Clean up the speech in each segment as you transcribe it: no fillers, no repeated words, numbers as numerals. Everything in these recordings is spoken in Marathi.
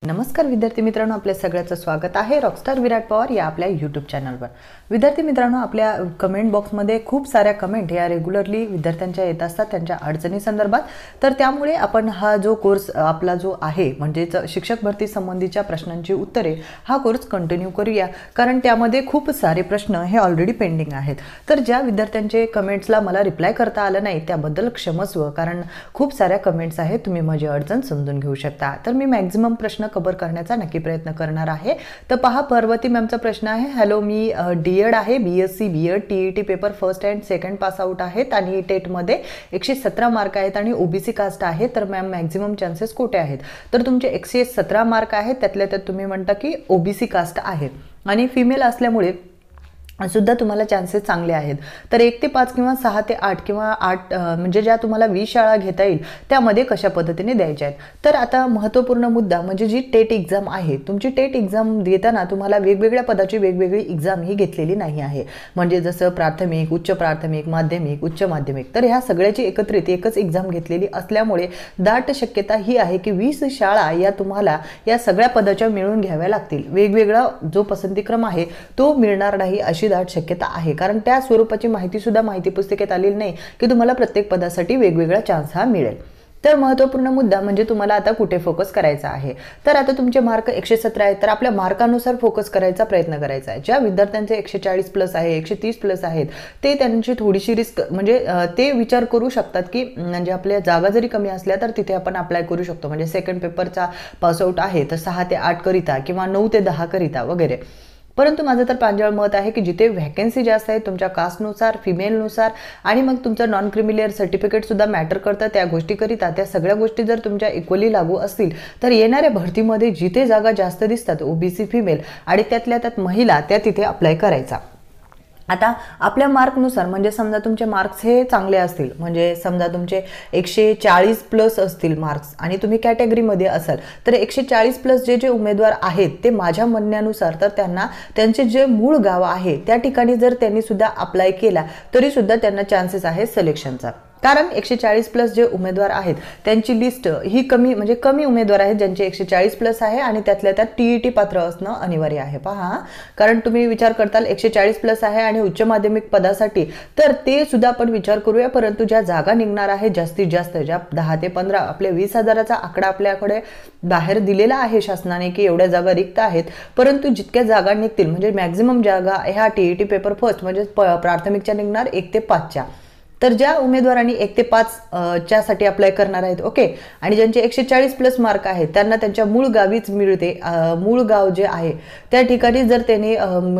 नमस्कार विद्यार्थी मित्रांनो, आपल्या सगळ्यांचं स्वागत आहे रॉकस्टार विराट पवार या आपल्या यूट्यूब चॅनलवर। विद्यार्थी मित्रांनो, आपल्या कमेंट बॉक्समध्ये खूप साऱ्या कमेंट या रेग्युलरली विद्यार्थ्यांच्या येत असतात त्यांच्या अडचणी संदर्भात। तर त्यामुळे आपण हा जो कोर्स आपला जो आहे म्हणजे शिक्षक भरती संबंधीच्या प्रश्नांची उत्तरे हा कोर्स कंटिन्यू करूया, कारण त्यामध्ये खूप सारे प्रश्न हे ऑलरेडी पेंडिंग आहेत। तर ज्या विद्यार्थ्यांचे कमेंट्सला मला रिप्लाय करता आलं नाही त्याबद्दल क्षमस्व, कारण खूप साऱ्या कमेंट्स आहेत, तुम्ही माझी अडचण समजून घेऊ शकता। तर मी मॅक्झिमम प्रश्न कव्हर करण्याचा नक्की प्रयत्न करणार आहे। तर पहा, पार्वती मॅमचा प्रश्न आहे, हॅलो मी डीएड आहे, BSc BEd TET paper first and second pass out आहेत आणि टेट मध्ये 117 मार्क आहेत आणि ओबीसी कास्ट आहे, तर मॅम मॅक्झिमम चान्सेस कोठे आहेत? तर तुमचे 117 मार्क आहेत, त्यातल्या त्यात तुम्ही म्हणता की ओबीसी कास्ट आहे आणि फिमेल असल्यामुळे सुद्धा तुम्हाला चान्सेस चांगले आहेत। तर 1 ते 5 किंवा 6 ते 8 किंवा 8 म्हणजे ज्या तुम्हाला 20 शाळा घेता येईल त्यामध्ये कशा पद्धतीने द्यायच्या आहेत। तर आता महत्त्वपूर्ण मुद्दा म्हणजे जी टेट एक्झाम आहे, तुमची टेट एक्झाम देताना तुम्हाला वेगवेगळ्या पदाची वेगवेगळी एक्झाम ही घेतलेली नाही आहे। म्हणजे जसं प्राथमिक, उच्च प्राथमिक, माध्यमिक, उच्च माध्यमिक, तर ह्या सगळ्याची एकत्रित एकच एक्झाम घेतलेली असल्यामुळे दाट शक्यता ही आहे की 20 शाळा या तुम्हाला या सगळ्या पदाच्या मिळून घ्याव्या लागतील। वेगवेगळा जो पसंतीक्रम आहे तो मिळणार नाही अशी दाट शक्यता आहे, कारण त्या स्वरूपाची माहिती सुद्धा माहिती पुस्तिकेत आलेली नाही की तुम्हाला प्रत्येक पदासाठी वेगवेगळा चान्स हा मिळेल। तर महत्त्वपूर्ण मुद्दा म्हणजे तुम्हाला आता कुठे फोकस करायचा आहे। तर आता तुमचे मार्क 117 आहेत, तर आपल्या मार्कानुसार फोकस करायचा प्रयत्न करायचा आहे। ज्या विद्यार्थ्यांचे 140 प्लस आहे, 130 प्लस आहेत, ते त्यांची थोडीशी रिस्क म्हणजे ते विचार करू शकतात की म्हणजे आपल्या जागा जरी कमी असल्या तर तिथे आपण अप्लाय करू शकतो। म्हणजे सेकंड पेपरचा पासआउट आहे तर 6 ते 8 करिता किंवा 9 ते 10 करिता वगैरे। परंतु माझं तर प्रांजळ मत आहे की जिथे व्हॅकन्सी जास्त आहे तुमच्या कास्टनुसार, फिमेलनुसार आणि मग तुमचं नॉन क्रिमिलियर सर्टिफिकेट सुद्धा मॅटर करतं त्या गोष्टीकरिता, त्या सगळ्या गोष्टी जर तुमच्या इक्वली लागू असतील तर येणाऱ्या भरतीमध्ये जिथे जागा जास्त दिसतात ओबीसी, फिमेल आणि त्यातल्या त्यात महिला, त्या तिथे अप्लाय करायचा। आता आपल्या मार्कनुसार म्हणजे समजा तुमचे मार्क्स हे चांगले असतील, म्हणजे समजा तुमचे 140 प्लस असतील मार्क्स आणि तुम्ही कॅटेगरीमध्ये असाल, तर 140 प्लस जे उमेदवार आहेत ते माझ्या म्हणण्यानुसार तर त्यांना त्यांचे जे मूळ गाव आहे त्या ठिकाणी जर त्यांनी सुद्धा अप्लाय केला तरी सुद्धा त्यांना चान्सेस आहे सिलेक्शनचा। कारण 140 प्लस जे उमेदवार आहेत त्यांची लिस्ट ही कमी म्हणजे कमी उमेदवार आहेत ज्यांचे 140 प्लस आहे आणि त्यातल्या त्यात टीईटी पात्र असणं अनिवार्य आहे। पहा, कारण तुम्ही विचार करताल 140 प्लस आहे आणि उच्च माध्यमिक पदासाठी, तर ते सुद्धा आपण विचार करूया। परंतु ज्या जागा निघणार आहेत जास्तीत जास्त ज्या 10 ते 15 आपल्या 20,000चा आकडा आपल्याकडे बाहेर दिलेला आहे शासनाने की एवढ्या जागा रिक्त आहेत, परंतु जितक्या जागा निघतील म्हणजे मॅक्झिमम जागा ह्या टीईटी पेपर फर्स्ट म्हणजे प्राथमिकच्या निघणार 1 ते 5च्या। तर ज्या उमेदवारांनी 1 ते 5 च्यासाठी अप्लाय करणार आहेत ओके, आणि ज्यांचे 140 प्लस मार्क आहेत त्यांना त्यांच्या मूळ गावीच मिळते। मूळ गाव जे आहे त्या ठिकाणी जर त्यांनी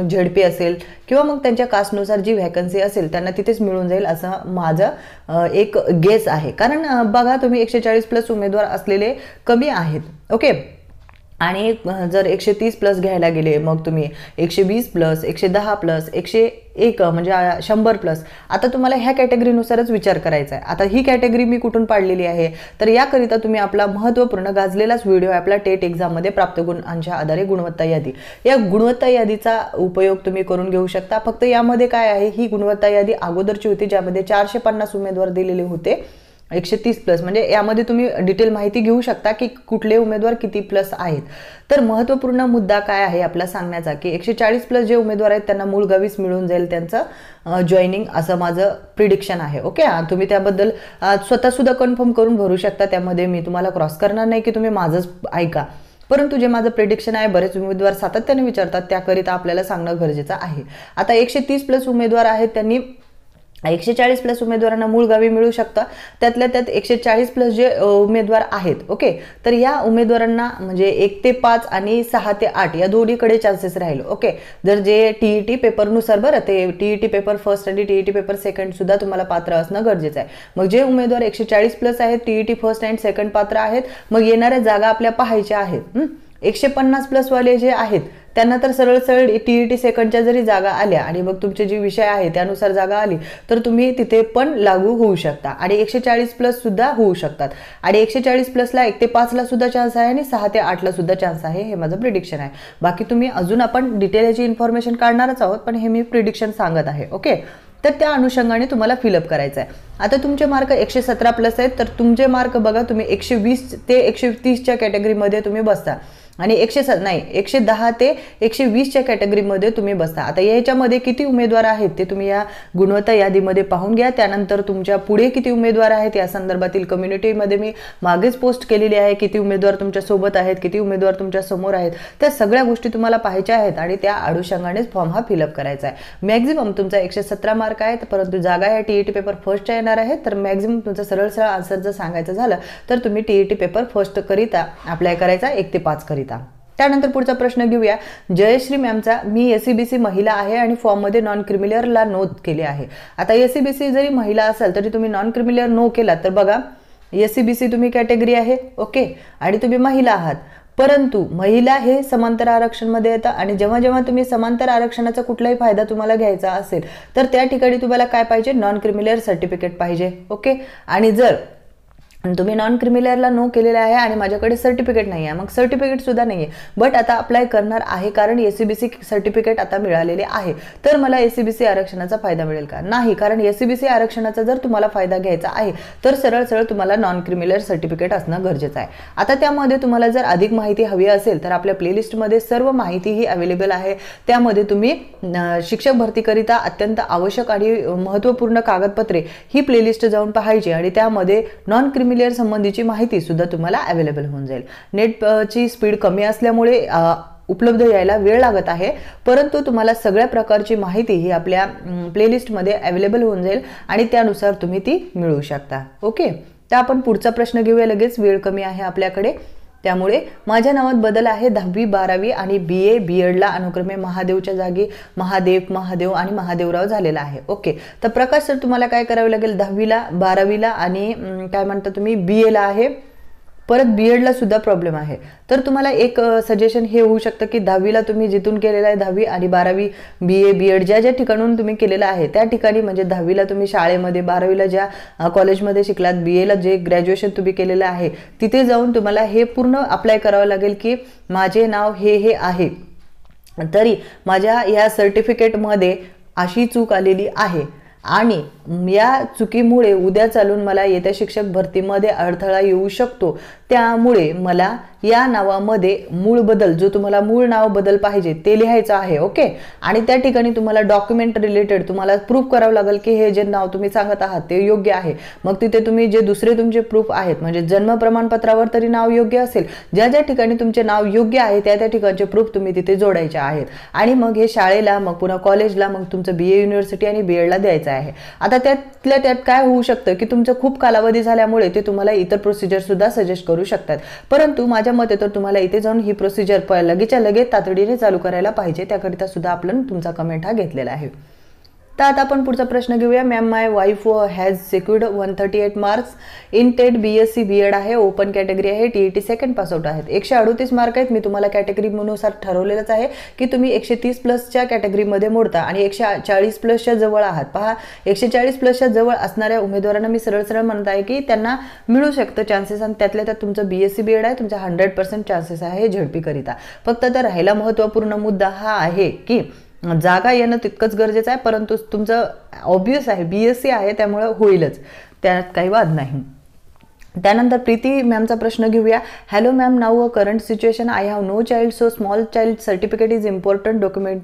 झेडपी असेल किंवा मग त्यांच्या कास्टनुसार जी व्हॅकन्सी असेल त्यांना तिथेच मिळून जाईल असं माझं एक गेस आहे। कारण बघा, तुम्ही 140 प्लस उमेदवार असलेले कमी आहेत ओके, आणि जर 130 प्लस घ्यायला गेले मग तुम्ही 120 प्लस, 110 प्लस, 101 म्हणजे 100 प्लस। आता तुम्हाला ह्या कॅटेगरीनुसारच विचार करायचा आहे। आता ही कॅटेगरी मी कुठून पाडलेली आहे, तर याकरिता तुम्ही आपला महत्त्वपूर्ण गाजलेलाच व्हिडिओ आपला टेट एक्झाममध्ये प्राप्त गुणांच्या आधारे गुणवत्ता यादी, या गुणवत्ता यादीचा उपयोग तुम्ही करून घेऊ शकता। फक्त यामध्ये काय आहे, ही गुणवत्ता यादी अगोदरची होती ज्यामध्ये 450 उमेदवार दिलेले होते 130 प्लस, म्हणजे यामध्ये तुम्ही डिटेल माहिती घेऊ शकता की कुठले उमेदवार किती प्लस आहेत। तर महत्त्वपूर्ण मुद्दा काय आहे आपला सांगण्याचा की 140 प्लस जे उमेदवार आहेत त्यांना मूळ गावीच मिळून जाईल त्यांचं जॉईनिंग, असं माझं प्रिडिक्शन आहे ओके। तुम्ही त्याबद्दल स्वतः सुद्धा कन्फर्म करून भरू शकता, त्यामध्ये मी तुम्हाला क्रॉस करणार नाही की तुम्ही माझंच ऐका। परंतु जे माझं प्रिडिक्शन आहे, बरेच उमेदवार सातत्याने विचारतात त्याकरिता आपल्याला सांगणं गरजेचं आहे। आता 130 प्लस उमेदवार आहेत त्यांनी 140 प्लस उमेदवारांना मूळ गावी मिळू शकतं, त्यातल्या त्यात 140 प्लस जे उमेदवार आहेत ओके, तर या उमेदवारांना म्हणजे 1 ते 5 आणि 6 ते 8 या दोन्हीकडे चान्सेस राहील ओके। जर जे टीईटी पेपरनुसार, बरं ते टीईटी पेपर फर्स्ट आणि टीईटी पेपर सेकंड सुद्धा तुम्हाला पात्र असणं गरजेचं आहे। मग जे उमेदवार 140 प्लस आहेत, टीईटी फर्स्ट अँड सेकंड पात्र आहेत, मग येणाऱ्या जागा आपल्या पाहायच्या आहेत। 150 प्लस वाले जे आहेत त्यांना तर सरळ सरळ टीईटी सेकंडच्या जरी जागा आल्या आणि मग तुमचे जे विषय आहे त्यानुसार जागा आली तर तुम्ही तिथे पण लागू होऊ शकता आणि 140 प्लस सुद्धा होऊ शकतात। आणि 140 प्लसला 1 ते 5 ला सुद्धा चान्स आहे आणि 6 ते 8 ला सुद्धा चान्स आहे, हे माझं प्रिडिक्शन आहे। बाकी तुम्ही अजून आपण डिटेल याची इन्फॉर्मेशन काढणारच आहोत, पण हे मी प्रिडिक्शन सांगत आहे ओके। तर त्या अनुषंगाने तुम्हाला फिलअप करायचं आहे। आता तुमचे मार्क 117 प्लस आहेत, तर तुमचे मार्क बघा तुम्ही 120 ते 130च्या कॅटेगरीमध्ये तुम्ही बसता आणि 110 ते 120च्या कॅटेगरीमध्ये तुम्ही बसता। आता याच्यामध्ये किती उमेदवार आहेत ते तुम्ही या गुणवत्ता यादीमध्ये पाहून घ्या। त्यानंतर तुमच्या पुढे किती उमेदवार आहेत या संदर्भातील कम्युनिटीमध्ये मी मागेच पोस्ट केलेली आहे, किती उमेदवार तुमच्या सोबत आहेत, किती उमेदवार तुमच्या समोर आहेत, त्या सगळ्या गोष्टी तुम्हाला पाहायच्या आहेत आणि त्या अनुषंगानेच फॉर्म हा फिलअप करायचा आहे। मॅक्झिमम तुमचा 117 मार्क आहेत, परंतु जागा या TET पेपर फर्स्टच्या येणार आहेत, तर मॅक्झिमम तुमचा सरळ आन्सर जर सांगायचं झालं तर तुम्ही TET पेपर फर्स्ट करिता अप्लाय करायचा 1 ते 5 करिता। त्यानंतर पुढचा प्रश्न घेऊया जयश्री मॅमचा, मी SCBC महिला आहे आणि फॉर्ममध्ये नॉन क्रिमिलियरला नोंद केली आहे। आता SCBC जरी महिला असेल तरी तुम्ही नॉन क्रिमिलियर नो केला तर बघा SCBC तुम्ही कॅटेगरी आहे ओके आणि तुम्ही महिला आहात, परंतु महिला हे समांतर आरक्षणमध्ये येतं आणि जेव्हा जेव्हा तुम्ही समांतर आरक्षणाचा कुठलाही फायदा तुम्हाला घ्यायचा असेल तर त्या ठिकाणी तुम्हाला काय पाहिजे, नॉन क्रिमिलियर सर्टिफिकेट पाहिजे ओके। आणि जर तुम्ही नॉन क्रिमिलियरला नो केलेला आहे आणि माझ्याकडे सर्टिफिकेट नाही आहे, मग सर्टिफिकेट सुद्धा नाही आहे बट आता अप्लाय करणार आहे कारण SCBC सर्टिफिकेट आता मिळालेले आहे, तर मला SCBC आरक्षणाचा फायदा मिळेल का? नाही, कारण SCBC आरक्षणाचा जर तुम्हाला फायदा घ्यायचा आहे तर सरळ तुम्हाला नॉन क्रिमिलियर सर्टिफिकेट असणं गरजेचं आहे। आता त्यामध्ये तुम्हाला जर अधिक माहिती हवी असेल तर आपल्या प्लेलिस्टमध्ये सर्व माहिती ही अवेलेबल आहे। त्यामध्ये तुम्ही शिक्षक भरतीकरिता अत्यंत आवश्यक आणि महत्त्वपूर्ण कागदपत्रे ही प्लेलिस्ट जाऊन पाहायची आणि त्यामध्ये नॉन क्रिमिलियर संबंधीची माहिती सुद्धा तुम्हाला अवेलेबल होऊन जाईल। नेटची स्पीड कमी असल्यामुळे उपलब्ध यायला वेळ लागत आहे, परंतु तुम्हाला सगळ्या प्रकारची माहिती ही आपल्या प्लेलिस्टमध्ये अवेलेबल होऊन जाईल आणि त्यानुसार तुम्ही ती मिळवू शकता ओके। तर आपण पुढचा प्रश्न घेऊया लगेच, वेळ कमी आहे आपल्याकडे त्यामुळे। माझ्या नावात बदल आहे, 10वी 12वी आणि BA BEdला अनुक्रमे महादेवच्या जागी महादेव आणि महादेवराव झालेला आहे ओके। तर प्रकाश सर तुम्हाला काय करावे लागेल, 10वीला 12वीला आणि काय म्हणता तुम्ही BAला आहे, परत BEdला सुद्धा प्रॉब्लेम आहे, तर तुम्हाला एक सजेशन हे होऊ शकतं की 10वीला तुम्ही जिथून केलेला आहे 10वी आणि 12वी BA BEd ज्या ठिकाणून तुम्ही केलेला आहे त्या ठिकाणी, म्हणजे 10वीला तुम्ही शाळेमध्ये, 12वीला ज्या कॉलेजमध्ये शिकलात, BAला जे ग्रॅज्युएशन तुम्ही केलेलं आहे तिथे जाऊन तुम्हाला हे पूर्ण अप्लाय करावं लागेल की माझे नाव हे आहे, तरी माझ्या या सर्टिफिकेटमध्ये अशी चूक आलेली आहे आणि या चुकीमुळे उद्या चालून मला येत्या शिक्षक भरतीमध्ये अडथळा येऊ शकतो, त्यामुळे मला या नावामध्ये मूळ बदल, जो तुम्हाला मूळ नाव बदल पाहिजे ते लिहायचं आहे ओके। आणि त्या ठिकाणी तुम्हाला डॉक्युमेंट रिलेटेड तुम्हाला प्रूफ करावं लागेल की हे जे नाव तुम्ही सांगत आहात ते योग्य आहे। मग तिथे तुम्ही जे दुसरे तुमचे प्रूफ आहेत, म्हणजे जन्म प्रमाणपत्रावर तरी नाव योग्य असेल, ज्या ठिकाणी तुमचे नाव योग्य आहे त्या ठिकाणचे प्रूफ तुम्ही तिथे जोडायचे आहेत आणि मग हे शाळेला, मग पुन्हा कॉलेजला, मग तुमचं BA युनिव्हर्सिटी आणि BEdला द्यायचं आहे। आता त्यात काय होऊ शकतं की तुमचं खूप कालावधी झाल्यामुळे ते तुम्हाला इतर प्रोसिजर सुद्धा सजेस्ट करू शकतात, परंतु माझ्या मते तर तुम्हाला इथे जाऊन ही प्रोसिजर लगेचच्या लगेच तातडीने चालू करायला पाहिजे, त्याकरिता सुद्धा आपण तुमचा कमेंट हा घेतलेला आहे। तर आता आपण पुढचा प्रश्न घेऊया। Ma'am, my wife has secured 138 marks in TET BSc BEd आहे, ओपन कॅटेगरी आहे, TET सेकंड पास आउट आहेत, 138 मार्क आहेत। मी तुम्हाला कॅटेगरीनुसार ठरवलेलंच आहे की तुम्ही 130 प्लसच्या कॅटेगरीमध्ये मोडता आणि 140 प्लसच्या जवळ आहात। पहा, 140 प्लसच्या जवळ असणाऱ्या उमेदवारांना मी सरळ म्हणत आहे की त्यांना मिळू शकतं चान्सेस, आणि त्यातल्या त्यात तुमचं BSc BEd आहे, तुमचा 100% चान्सेस आहे झेडपी करिता। फक्त तर राहिला महत्त्वपूर्ण मुद्दा हा आहे की जागा येणं तितकंच गरजेचं आहे, परंतु तुमचं ऑब्वियस आहे BSc आहे त्यामुळे होईलच, त्यात काही वाद नाही। त्यानंतर प्रीती मॅमचा प्रश्न घेऊया। Hello ma'am, now current situation I have no child so small child certificate is important document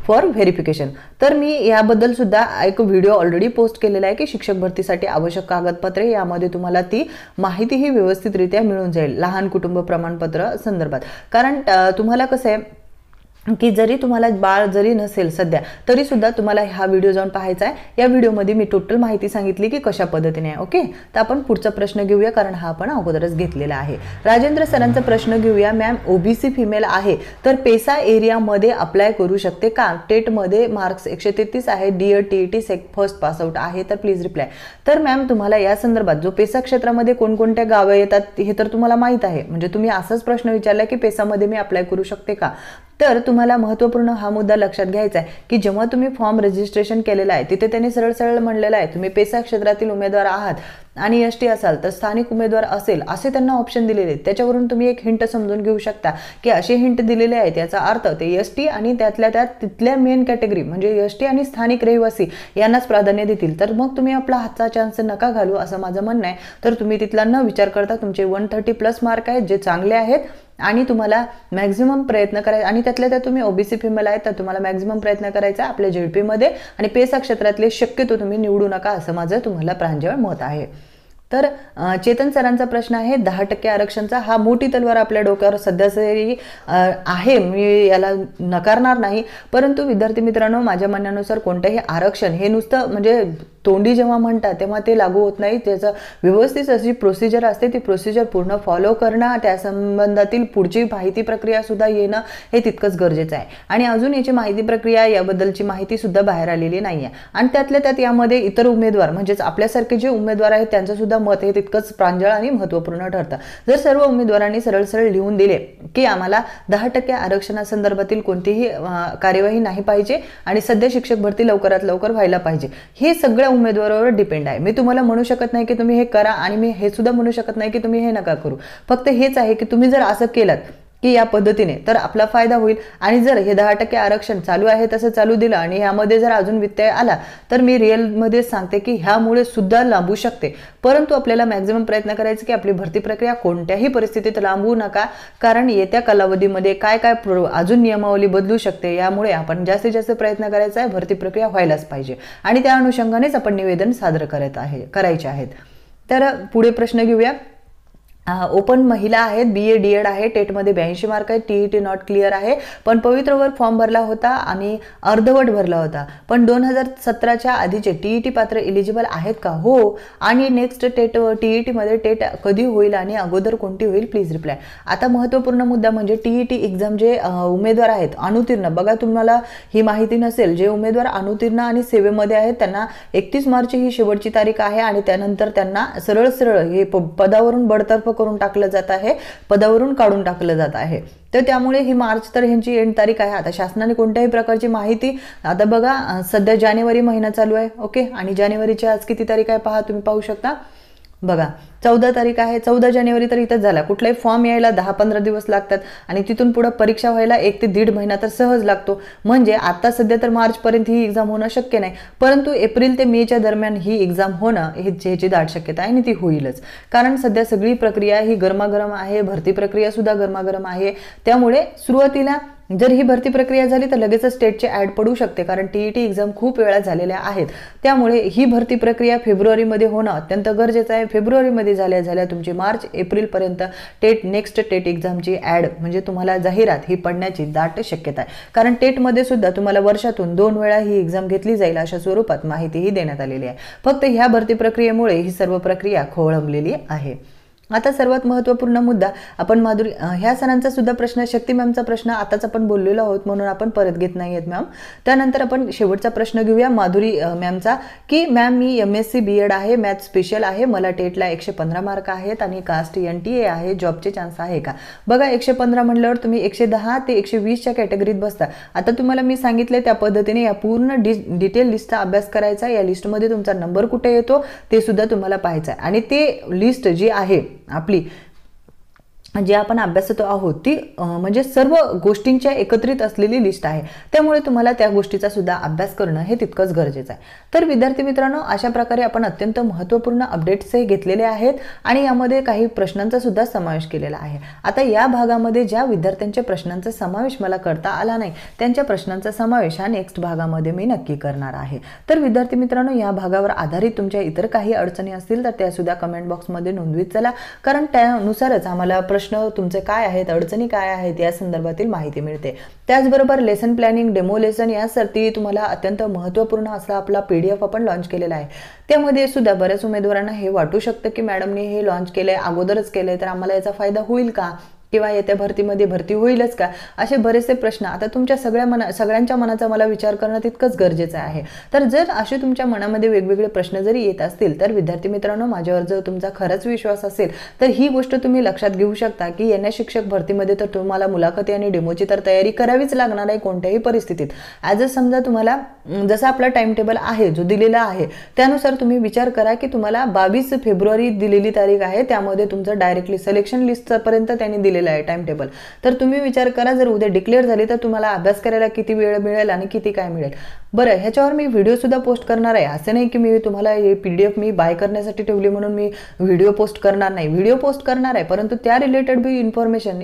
for verification. तर मी याबद्दल सुद्धा एक व्हिडिओ ऑलरेडी पोस्ट केलेला आहे की शिक्षक भरतीसाठी आवश्यक कागदपत्रे, यामध्ये तुम्हाला ती माहितीही व्यवस्थितरित्या मिळून जाईल लहान कुटुंब प्रमाणपत्र संदर्भात। कारण तुम्हाला कसं आहे की जरी तुम्हाला बाळ जरी नसेल सध्या तरी सुद्धा तुम्हाला हा व्हिडिओ जाऊन पाहायचा आहे। या व्हिडिओमध्ये मी टोटल माहिती सांगितली की कशा पद्धतीने आहे ओके। तर आपण पुढचा प्रश्न घेऊया कारण हा आपण अगोदरच घेतलेला आहे। राजेंद्र सरांचा प्रश्न घेऊया। मॅम, OBC फिमेल आहे तर पेसा एरियामध्ये अप्लाय करू शकते का? टेटमध्ये मार्क्स 133 आहे, TET फर्स्ट पास आउट आहे, तर प्लीज रिप्लाय। तर मॅम, तुम्हाला या संदर्भात जो पेसा क्षेत्रामध्ये कोणकोणत्या गावं येतात हे तर तुम्हाला माहीत आहे, म्हणजे तुम्ही असाच प्रश्न विचारला की पेसामध्ये मी अप्लाय करू शकते का? तर तुम्हाला महत्त्वपूर्ण हा मुद्दा लक्षात घ्यायचा आहे की जेव्हा तुम्ही फॉर्म रजिस्ट्रेशन केलेला आहे तिथे त्यांनी सरळ म्हणलेलं आहे तुम्ही पेसा क्षेत्रातील उमेदवार आहात आणि ST असाल तर स्थानिक उमेदवार असेल असे त्यांना ऑप्शन दिलेले आहेत। त्याच्यावरून तुम्ही एक हिंट समजून घेऊ शकता की असे हिंट दिलेले आहेत याचा अर्थ ते ST आणि त्यातल्या त्यात तिथल्या मेन कॅटेगरी म्हणजे ST आणि स्थानिक रहिवासी यांनाच प्राधान्य देतील। तर मग तुम्ही आपला हातचा चान्स नका घालू असं माझं म्हणणं आहे। तर तुम्ही तिथला न विचार करता तुमचे 130 प्लस मार्क आहेत जे चांगले आहेत आणि तुम्हाला मॅक्झिमम प्रयत्न करायचा, आणि त्यातल्या त्यात तुम्ही ओबीसी फिमेल आहे तर तुम्हाला मॅक्झिमम प्रयत्न करायचा आपल्या जेडपीमध्ये, आणि पेसा क्षेत्रातले शक्यतो तुम्ही निवडू नका, असं माझं तुम्हाला प्रांजळ मत आहे. तर चेतन सरांचा प्रश्न आहे 10% आरक्षणचा. हा मोठी तलवार आपल्या डोक्यावर सध्या तरी आहे, मी याला नकारणार नाही, परंतु विद्यार्थी मित्रांनो, माझ्या म्हणण्यानुसार कोणतंही आरक्षण हे नुसतं म्हणजे तोंडी जेव्हा म्हणतात तेव्हा ते लागू होत नाही. त्याचं व्यवस्थित अशी प्रोसिजर असते, ती प्रोसिजर पूर्ण फॉलो करणं, त्या संबंधातील पुढची माहिती प्रक्रिया सुद्धा येणं हे तितकंच गरजेचं आहे. आणि अजून याची माहिती प्रक्रिया, याबद्दलची माहिती सुद्धा बाहेर आलेली नाही आहे. आणि त्यातल्या त्यात यामध्ये इतर उमेदवार म्हणजेच आपल्यासारखे जे उमेदवार आहेत त्यांचं सुद्धा मत हे तितकंच प्रांजळ आणि महत्त्वपूर्ण ठरतं. जर सर्व उमेदवारांनी सरळ सरळ लिहून दिले की आम्हाला 10% आरक्षणासंदर्भातील कोणतीही कार्यवाही नाही पाहिजे आणि सध्या शिक्षक भरती लवकरात लवकर व्हायला पाहिजे, हे सगळ्या उमेदवारावर डिपेंड आहे. मी तुम्हाला म्हणू शकत नाही की तुम्ही हे करा, आणि मी हे सुद्धा म्हणू शकत नाही की तुम्ही हे नका करू. फक्त हेच आहे की तुम्ही जर असं केलं की या पद्धतीने तर आपला फायदा होईल. आणि जर हे 10% आरक्षण चालू आहे तसं चालू दिलं आणि ह्यामध्ये जर अजून व्यत्यय आला तर मी रिअलमध्ये सांगते की ह्यामुळे सुद्धा लांबू शकते. परंतु आपल्याला मॅक्झिमम प्रयत्न करायचे की आपली भरती प्रक्रिया कोणत्याही परिस्थितीत लांबू नका, कारण येत्या कालावधीमध्ये काय काय अजून नियमावली बदलू शकते. यामुळे आपण जास्तीत जास्त प्रयत्न करायचा आहे, भरती प्रक्रिया व्हायलाच पाहिजे, आणि त्या अनुषंगानेच आपण निवेदन सादर करायचे आहेत. तर पुढे प्रश्न घेऊया. ओपन महिला आहेत, BA DED आहे, टेटमध्ये 82 मार्क आहेत, TET नॉट क्लिअर आहे, पण पवित्रवर फॉर्म भरला होता आणि अर्धवट भरला होता, पण 2017च्या आधीचे TET पात्र एलिजिबल आहेत का? हो. आणि नेक्स्ट TET मध्ये टेट कधी होईल आणि अगोदर कोणती होईल? Please reply. आता महत्त्वपूर्ण मुद्दा म्हणजे TET एक्झाम जे उमेदवार आहेत अनुत्तीर्ण, बघा तुम्हाला ही माहिती नसेल, जे उमेदवार अनुत्तीर्ण आणि सेवेमध्ये आहेत त्यांना 31 मार्च ही शेवटची तारीख आहे, आणि त्यानंतर त्यांना सरळ सरळ हे पदावरून बडतर्फ करून टाकलं जात आहे, पदावरून काढून टाकलं जात आहे. तर त्यामुळे ही मार्च तर ह्यांची एंड तारीख आहे. आता शासनाने कोणत्याही प्रकारची माहिती, आता बघा सध्या जानेवारी महिना चालू आहे, ओके, आणि जानेवारीची आज किती तारीख आहे पहा, तुम्ही पाहू शकता, बघा 14 तारीख आहे. 14 जानेवारी तर इथंच झाला. कुठलाही फॉर्म यायला 10-15 दिवस लागतात, आणि तिथून पुढे परीक्षा व्हायला 1 ते 1.5 महिना तर सहज लागतो. म्हणजे आता सध्या तर मार्चपर्यंत ही एक्झाम होणं शक्य नाही, परंतु एप्रिल ते मेच्या दरम्यान ही एक्झाम होणं ह्याची दाट शक्यता आहे, आणि ती होईलच. कारण सध्या सगळी प्रक्रिया ही गरमागरम आहे, भरती प्रक्रिया सुद्धा गरमागरम आहे. त्यामुळे सुरुवातीला जर ही भरती प्रक्रिया झाली तर लगेचच स्टेटचे ॲड पडू शकते, कारण TET एक्झाम खूप वेळा झालेल्या आहेत. त्यामुळे ही भरती प्रक्रिया फेब्रुवारीमध्ये होणं अत्यंत गरजेचं आहे. फेब्रुवारीमध्ये झाल्या तुमची मार्च एप्रिलपर्यंत नेक्स्ट टेट एक्झामची ॲड म्हणजे तुम्हाला जाहिरात ही पडण्याची दाट शक्यता आहे. कारण टेटमध्ये सुद्धा तुम्हाला वर्षातून 2 वेळा ही एक्झाम घेतली जाईल अशा स्वरूपात माहितीही देण्यात आलेली आहे. फक्त ह्या भरती प्रक्रियेमुळे ही सर्व प्रक्रिया खोळंबलेली आहे. आता सर्वात महत्त्वपूर्ण मुद्दा आपण माधुरी ह्या सरांचा सुद्धा प्रश्न, शक्ती मॅमचा प्रश्न आताच आपण बोललेलो आहोत म्हणून आपण परत घेत नाही आहेत मॅम. त्यानंतर आपण शेवटचा प्रश्न घेऊया माधुरी मॅमचा, की मॅम मी MSc BEd आहे, मॅथ स्पेशल आहे, मला टेटला 115 मार्क आहेत आणि कास्ट NTA आहे, जॉबचे चान्स आहे का? बघा 115 म्हटल्यावर तुम्ही 110 ते 120च्या कॅटेगरीत बसता. आता तुम्हाला मी सांगितले त्या पद्धतीने या पूर्ण डिटेल लिस्टचा अभ्यास करायचा. या लिस्टमध्ये तुमचा नंबर कुठे येतो ते सुद्धा तुम्हाला पाहायचं आहे, आणि ते लिस्ट जी आहे आपली जे आपण अभ्यासतो आहोत ती म्हणजे सर्व गोष्टींच्या एकत्रित असलेली लिस्ट आहे. त्यामुळे तुम्हाला त्या गोष्टीचा सुद्धा अभ्यास करणं हे तितकंच गरजेचं आहे. तर विद्यार्थी मित्रांनो, अशा प्रकारे आपण अत्यंत महत्त्वपूर्ण अपडेट्स हे घेतलेले आहेत, आणि यामध्ये काही प्रश्नांचा सुद्धा समावेश केलेला आहे. आता या भागामध्ये ज्या विद्यार्थ्यांच्या प्रश्नांचा समावेश मला करता आला नाही त्यांच्या प्रश्नांचा समावेश हा नेक्स्ट भागामध्ये मी नक्की करणार आहे. तर विद्यार्थी मित्रांनो, या भागावर आधारित तुमच्या इतर काही अडचणी असतील तर त्या सुद्धा कमेंट बॉक्समध्ये नोंदवीत चला, कारण त्यानुसारच आम्हाला प्रश्न तुमचे काय आहेत, अडचणी काय आहेत या संदर्भातील माहिती मिळते. त्याचबरोबर लेसन प्लॅनिंग, डेमो लेसन यासाठी तुम्हाला अत्यंत महत्त्वपूर्ण असा आपला PDF आपण लॉन्च केलेला आहे. त्यामध्ये सुद्धा बऱ्याच उमेदवारांना हे वाटू शकतं की मॅडमने हे लॉन्च केलंय, अगोदरच केलंय, तर आम्हाला याचा फायदा होईल का, किंवा येत्या भरतीमध्ये भरती होईलच का, असे बरेचसे प्रश्न आता तुमच्या सगळ्यांच्या मनाचा मला विचार करणं तितकंच गरजेचं आहे. तर जर असे तुमच्या मनामध्ये वेगवेगळे प्रश्न जरी येत असतील तर विद्यार्थी मित्रांनो, माझ्यावर जर तुमचा खरंच विश्वास असेल तर ही गोष्ट तुम्ही लक्षात घेऊ शकता की येण्या शिक्षक भरतीमध्ये तर तुम्हाला मुलाखती आणि डेमोची तर तयारी करावीच लागणार आहे कोणत्याही परिस्थितीत. ॲज अ समजा तुम्हाला जसा आपला टाइम टेबल आहे जो दिलेला आहे त्यानुसार तुम्ही विचार करा की तुम्हाला 22 फेब्रुवारी दिलेली तारीख आहे, त्यामध्ये तुमचं डायरेक्टली सिलेक्शन लिस्टपर्यंत त्यांनी दिलेलं दिलेलं आहे टाइम टेबल. तर तुम्ही विचार करा, जर उद्या डिक्लेअर झाली तर तुम्हाला अभ्यास करायला किती वेळ मिळेल आणि किती काय मिळेल. बरं, ह्याच्यावर मी व्हिडिओसुद्धा पोस्ट करणार आहे. असं नाही की मी तुम्हाला हे PDF मी बाय करण्यासाठी ठेवली म्हणून मी व्हिडिओ पोस्ट करणार नाही. व्हिडिओ पोस्ट करणार आहे, परंतु त्या रिलेटेड बी इन्फॉर्मेशन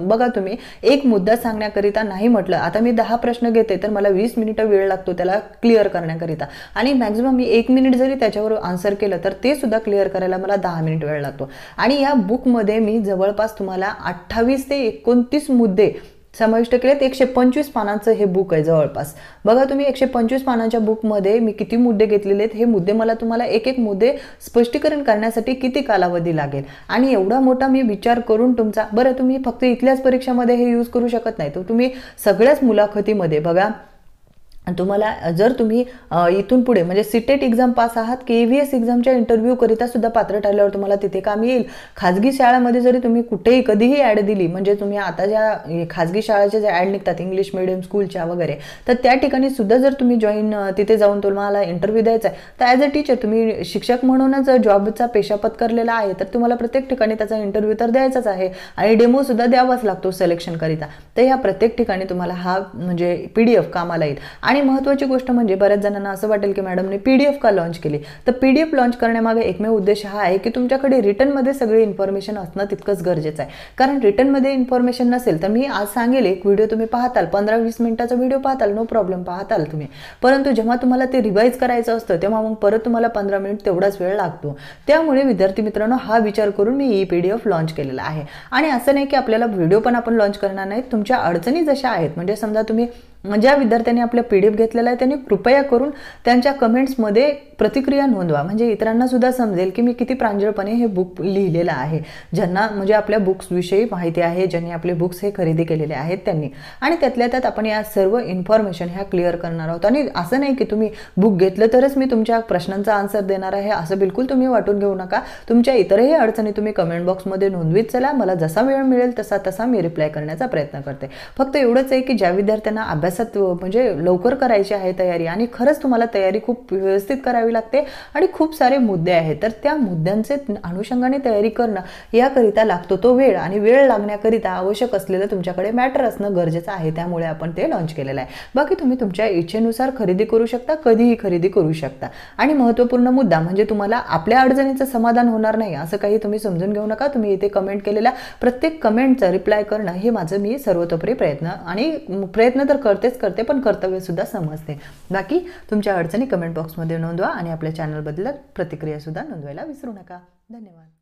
बघा तुम्ही एक मुद्दा सांगण्याकरिता नाही म्हटलं, आता मी 10 प्रश्न घेते तर मला 20 मिनिटं वेळ लागतो त्याला क्लिअर करण्याकरिता, आणि मॅक्झिमम मी 1 मिनिट जरी त्याच्यावर आन्सर केलं तर ते सुद्धा क्लिअर करायला मला 10 मिनिट वेळ लागतो. आणि या बुकमध्ये मी जवळपास तुम्हाला 28 ते 29 मुद्दे समाविष्ट केलेत. 125 पानांचं हे बुक आहे जवळपास. बघा तुम्ही 125 पानांच्या बुकमध्ये मी किती मुद्दे घेतलेले आहेत. हे मुद्दे मला तुम्हाला एक एक मुद्दे स्पष्टीकरण करण्यासाठी किती कालावधी लागेल, आणि एवढा मोठा मी विचार करून तुमचा, बरं तुम्ही फक्त इथल्याच परीक्षामध्ये हे यूज करू शकत नाही, तर तुम्ही सगळ्याच मुलाखतीमध्ये बघा, तुम्हाला जर तुम्ही इथून पुढे म्हणजे सीटेट एक्झाम पास आहात, KVS एक्झामच्या इंटरव्ह्यू करिता सुद्धा पात्र ठरल्यावर तुम्हाला तिथे कामी येईल. खाजगी शाळामध्ये जरी तुम्ही कुठेही कधीही ॲड दिली, म्हणजे तुम्ही आता ज्या खाजगी शाळेच्या ज्या ॲड निघतात इंग्लिश मिडियम स्कूलच्या वगैरे, तर त्या ठिकाणी सुद्धा जर तुम्ही तिथे जाऊन तुम्हाला इंटरव्ह्यू द्यायचा आहे, तर ॲज अ टीचर तुम्ही शिक्षक म्हणूनच जॉबचा पेशा पत्करलेला आहे, तर तुम्हाला प्रत्येक ठिकाणी त्याचा इंटरव्ह्यू तर द्यायचाच आहे आणि डेमो सुद्धा द्यावाच लागतो सिलेक्शन करिता. तर ह्या प्रत्येक ठिकाणी तुम्हाला हा म्हणजे PDF कामाला येईल. आणि महत्त्वाची गोष्ट म्हणजे बऱ्याच जणांना असं वाटेल की मॅडमने PDF का लॉन्च केली, तर PDF लॉन्च करण्यामागे एकमेव उद्देश हा आहे की तुमच्याकडे रिटर्नमध्ये सगळी इन्फॉर्मेशन असणं तितकंच गरजेचं आहे. कारण रिटर्नमध्ये इन्फॉर्मेशन नसेल तर मी आज सांगेल एक व्हिडिओ तुम्ही पाहताल, 15-20 मिनिटाचा व्हिडिओ पाहताल, नो प्रॉब्लेम पाहताल तुम्ही, परंतु जेव्हा तुम्हाला ते रिवाईज करायचं असतं तेव्हा मग परत तुम्हाला 15 मिनिट तेवढाच वेळ लागतो. त्यामुळे विद्यार्थी मित्रांनो, हा विचार करून मी PDF लॉन्च केलेला आहे. आणि असं नाही की आपल्याला व्हिडिओ पण आपण लॉन्च करणार नाहीत, तुमच्या अडचणी जशा आहेत, म्हणजे समजा तुम्ही ज्या विद्यार्थ्यांनी आपल्या PDF घेतलेला आहे त्यांनी कृपया करून त्यांच्या कमेंट्समध्ये प्रतिक्रिया नोंदवा, म्हणजे इतरांना सुद्धा समजेल की मी किती प्रांजळपणे हे बुक लिहिलेलं आहे. ज्यांना म्हणजे आपल्या बुक्सविषयी माहिती आहे, ज्यांनी आपले बुक्स हे खरेदी केलेले आहेत त्यांनी, आणि त्यातल्या त्यात आपण या सर्व इन्फॉर्मेशन ह्या क्लिअर करणार आहोत. आणि असं नाही की तुम्ही बुक घेतलं तरच मी तुमच्या प्रश्नांचा आन्सर देणार आहे, असं बिलकुल तुम्ही वाटून घेऊ नका. तुमच्या इतरही अडचणी तुम्ही कमेंट बॉक्समध्ये नोंदवीत चला, मला जसा वेळ मिळेल तसा मी रिप्लाय करण्याचा प्रयत्न करते. फक्त एवढंच आहे की ज्या विद्यार्थ्यांना अभ्यासात म्हणजे लवकर करायची आहे तयारी, आणि खरंच तुम्हाला तयारी खूप व्यवस्थित करावी लागते आणि खूप सारे मुद्दे आहेत, तर त्या मुद्द्यांचे अनुषंगाने तयारी करणं याकरिता लागतो तो वेळ, आणि वेळ लागण्याकरिता आवश्यक असलेलं तुमच्याकडे मॅटर असणं गरजेचं आहे. त्यामुळे आपण ते लॉन्च केलेलं आहे. बाकी तुम्ही तुमच्या इच्छेनुसार खरेदी करू शकता, कधीही खरेदी करू शकता. आणि महत्त्वपूर्ण मुद्दा म्हणजे तुम्हाला आपल्या अडचणीचं समाधान होणार नाही असं काही तुम्ही समजून घेऊ नका. तुम्ही इथे कमेंट केलेल्या प्रत्येक कमेंटचा रिप्लाय करणं हे माझं मी सर्वतोपरी प्रयत्न तर करते, पण कर्तव्य सुद्धा समजते. बाकी तुमच्या अडचणी कमेंट बॉक्समध्ये नोंदवा आणि आपल्या चॅनलबद्दल प्रतिक्रिया सुद्धा नोंदवायला विसरू नका. धन्यवाद.